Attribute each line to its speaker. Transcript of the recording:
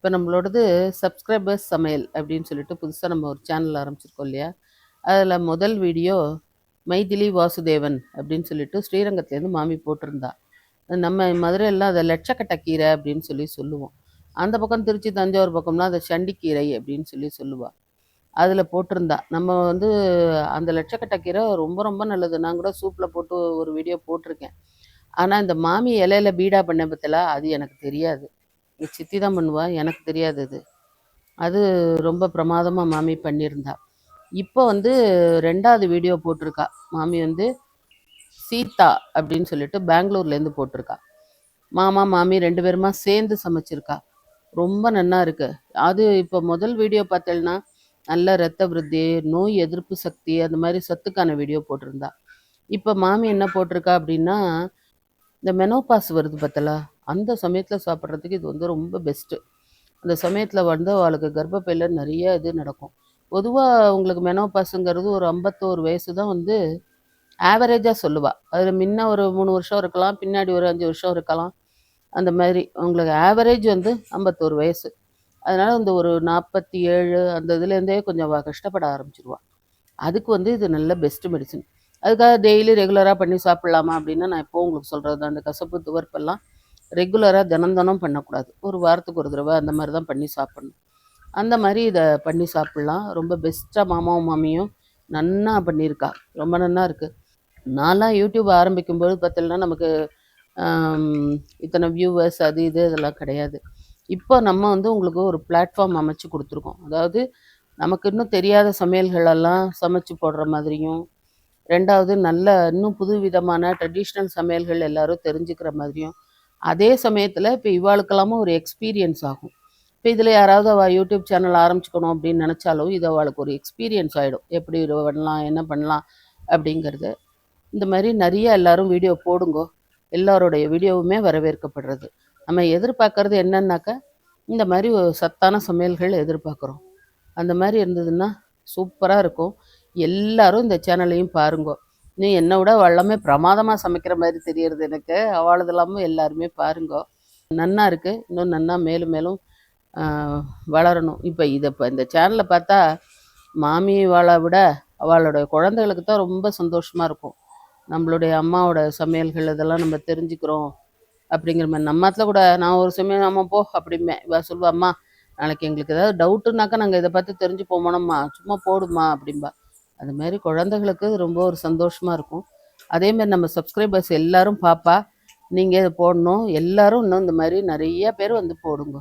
Speaker 1: இப்போ நம்மளோடது சப்ஸ்கிரைபர்ஸ் சமையல் அப்படின்னு சொல்லிட்டு புதுசாக நம்ம ஒரு சேனல் ஆரம்பிச்சிருக்கோம் இல்லையா? அதில் முதல் வீடியோ மைதிலி வாசுதேவன் அப்படின்னு சொல்லிட்டு ஸ்ரீரங்கத்துலேருந்து மாமி போட்டிருந்தா. நம்ம மதுரையெல்லாம் அதை லட்சக்கட்டை கீரை அப்படின்னு சொல்லுவோம். அந்த பக்கம் திருச்சி தஞ்சாவூர் பக்கம்லாம் அதை சண்டிக்கீரை அப்படின்னு சொல்லுவாள். அதில் போட்டிருந்தா. நம்ம வந்து அந்த லட்சக்கட்டை கீரை ரொம்ப ரொம்ப நல்லது. நான் கூட சூப்பில் போட்டு ஒரு வீடியோ போட்டிருக்கேன். ஆனால் இந்த மாமி இலையில பீடா பண்ண பற்றில அது எனக்கு தெரியாது. எங்கள் சித்தி தான் பண்ணுவா, எனக்கு தெரியாது அது. அது ரொம்ப பிரமாதமாக மாமி பண்ணியிருந்தா. இப்போ வந்து 2வது வீடியோ போட்டிருக்கா. மாமி வந்து சீதா அப்படின்னு சொல்லிட்டு பெங்களூர்லேருந்து போட்டிருக்கா. மாமா மாமி 2 பேருமா சேர்ந்து சமைச்சிருக்கா. ரொம்ப நன்னா இருக்கு. அது இப்போ முதல் வீடியோ பார்த்தேன்னா நல்ல இரத்த விருத்தி, நோய் எதிர்ப்பு சக்தி, அந்த மாதிரி சத்துக்கான வீடியோ போட்டிருந்தா. இப்போ மாமி என்ன போட்டிருக்கா அப்படின்னா, இந்த மெனோபாஸ் வருது பார்த்தலா, அந்த சமயத்தில் சாப்பிட்றதுக்கு இது வந்து ரொம்ப பெஸ்ட்டு. அந்த சமயத்தில் வந்து அவளுக்கு கர்ப்பப்பையில் நிறைய இது நடக்கும். பொதுவாக உங்களுக்கு மெனோபாஸுங்கிறது ஒரு 51 வயசு தான் வந்து ஆவரேஜாக சொல்லுவாள். அதில் முன்ன ஒரு 3 வருஷம் இருக்கலாம், பின்னாடி ஒரு 5 வருஷம் இருக்கலாம். அந்த மாதிரி உங்களுக்கு ஆவரேஜ் வந்து 51 வயசு. அதனால் இந்த ஒரு 47 அந்த இதுலேருந்தே கொஞ்சம் கஷ்டப்பட ஆரம்பிச்சிருவாள். அதுக்கு வந்து இது நல்ல பெஸ்ட்டு மெடிசன். அதுக்காக டெய்லி ரெகுலராக பண்ணி சாப்பிட்லாமா அப்படின்னா, நான் எப்போவும் உங்களுக்கு சொல்கிறது தான், அந்த கசப்பு துவர்ப்பெல்லாம் ரெகுலராக தினம் பண்ணக்கூடாது. ஒரு வாரத்துக்கு ஒரு தடவை அந்த மாதிரி தான் பண்ணி சாப்பிட்ணும். அந்த மாதிரி இதை பண்ணி சாப்பிட்லாம். ரொம்ப பெஸ்ட்டாக மாமாவும் மாமியும் நன்னா பண்ணியிருக்கா. ரொம்ப நன்னா இருக்குது. நான்லாம் யூடியூப் ஆரம்பிக்கும்போது பார்த்தீங்கன்னா நமக்கு இத்தனை வியூவர்ஸ் அது இது இதெல்லாம் கிடையாது. இப்போ நம்ம வந்து உங்களுக்கு ஒரு பிளாட்ஃபார்ம் அமைச்சு கொடுத்துருக்கோம். அதாவது நமக்கு இன்னும் தெரியாத சமையல்களெல்லாம் சமைச்சு போடுற மாதிரியும், 2வது நல்ல இன்னும் புது விதமான ட்ரெடிஷ்னல் சமையல்கள் எல்லாரும் தெரிஞ்சுக்கிற மாதிரியும், அதே சமயத்தில் இப்போ இவாளுக்கெல்லாமும் ஒரு எக்ஸ்பீரியன்ஸ் ஆகும். இப்போ இதில் யாராவது அவள் யூடியூப் சேனல் ஆரம்பிச்சுக்கணும் அப்படின்னு நினச்சாலும் இது அவளுக்கு ஒரு எக்ஸ்பீரியன்ஸ் ஆகிடும். எப்படி இது பண்ணலாம், என்ன பண்ணலாம் அப்படிங்கிறது. இந்த மாதிரி நிறைய எல்லாரும் வீடியோ போடுங்கோ. எல்லாருடைய வீடியோவுமே வரவேற்கப்படுறது. நம்ம எதிர்பார்க்கறது என்னன்னாக்கா, இந்த மாதிரி ஒரு சத்தான சமையல்கள் எதிர்பார்க்குறோம். அந்த மாதிரி இருந்ததுன்னா சூப்பராக இருக்கும். எல்லாரும் இந்த சேனலையும் பாருங்கோ. இன்னும் என்னை விட எல்லாமே பிரமாதமாக சமைக்கிற மாதிரி தெரியறது எனக்கு. அவளது இல்லாமல் எல்லாருமே பாருங்கோ. நன்னா இருக்குது. இன்னும் நன்னா மேலும் மேலும் வளரணும். இப்போ இந்த சேனலை பார்த்தா மாமி வாழை விட அவளோட குழந்தைகளுக்கு தான் ரொம்ப சந்தோஷமாக இருக்கும். நம்மளுடைய அம்மாவோட சமையல்கள் இதெல்லாம் நம்ம தெரிஞ்சுக்கிறோம் அப்படிங்கிற மாதிரி. நம்ம இடத்துல கூட நான் ஒரு சமயம் அம்மா போ அப்படிம்பேன். இவ சொல்லுவா, அம்மா நாளைக்கு எங்களுக்கு ஏதாவது டவுட்டுனாக்கா நாங்கள் இதை பார்த்து தெரிஞ்சு போமோனம்மா, சும்மா போடுமா அப்படின்பா. அது மாதிரி குழந்தைகளுக்கு ரொம்ப ஒரு சந்தோஷமாக இருக்கும். அதேமாதிரி நம்ம சப்ஸ்கிரைபர்ஸ் எல்லாரும் பாப்பா, நீங்கள் இதை போடணும். எல்லாரும் இன்னும் இந்த மாதிரி நிறைய பேர் வந்து போடுங்க.